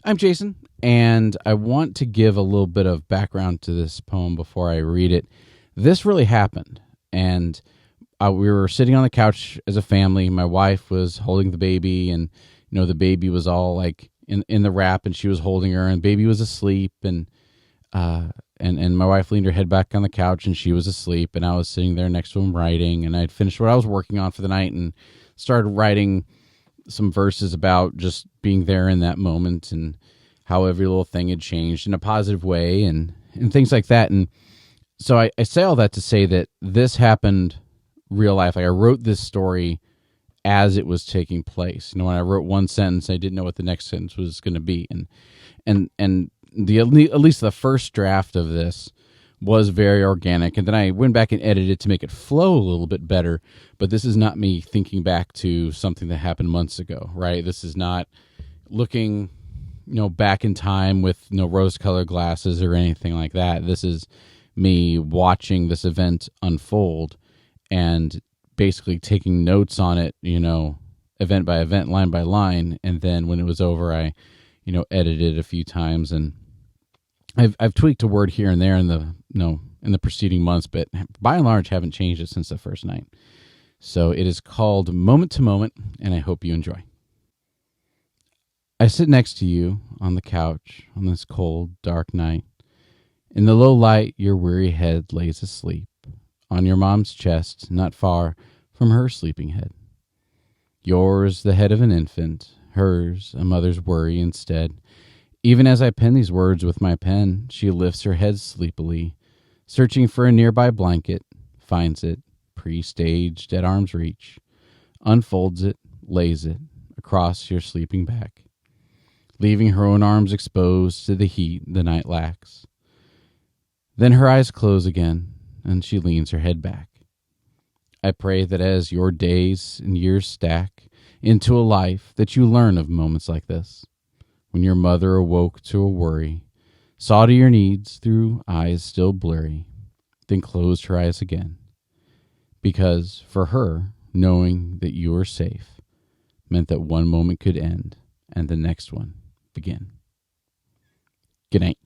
I'm Jason, and I want to give a little bit of background to this poem before I read it. This really happened, and we were sitting on the couch as a family. My wife was holding the baby, and the baby was all like in the wrap, and she was holding her, and baby was asleep, and my wife leaned her head back on the couch, and she was asleep, and I was sitting there next to him writing, and I'd finished what I was working on for the night, and started writing some verses about just being there in that moment and how every little thing had changed in a positive way and things like that. And so I say all that to say that this happened real life. Like I wrote this story as it was taking place. When I wrote one sentence, I didn't know what the next sentence was going to be. And at least the first draft of this was very organic, and then I went back and edited it to make it flow a little bit better. But this is not me thinking back to something that happened months ago, right? This is not looking, back in time with rose-colored glasses or anything like that. This is me watching this event unfold and basically taking notes on it, event by event, line by line, and then when it was over, I, edited a few times, and I've tweaked a word here and there in the preceding months, but by and large haven't changed it since the first night. So it is called Moment to Moment, and I hope you enjoy. I sit next to you on the couch on this cold, dark night. In the low light, your weary head lays asleep on your mom's chest, not far from her sleeping head. Yours, the head of an infant, hers, a mother's worry instead. Even as I pen these words with my pen, she lifts her head sleepily, searching for a nearby blanket, finds it, pre-staged at arm's reach, unfolds it, lays it across your sleeping back, leaving her own arms exposed to the heat the night lacks. Then her eyes close again, and she leans her head back. I pray that as your days and years stack into a life, that you learn of moments like this, when your mother awoke to a worry, saw to your needs through eyes still blurry, then closed her eyes again. Because for her, knowing that you were safe meant that one moment could end and the next one begin. Good night.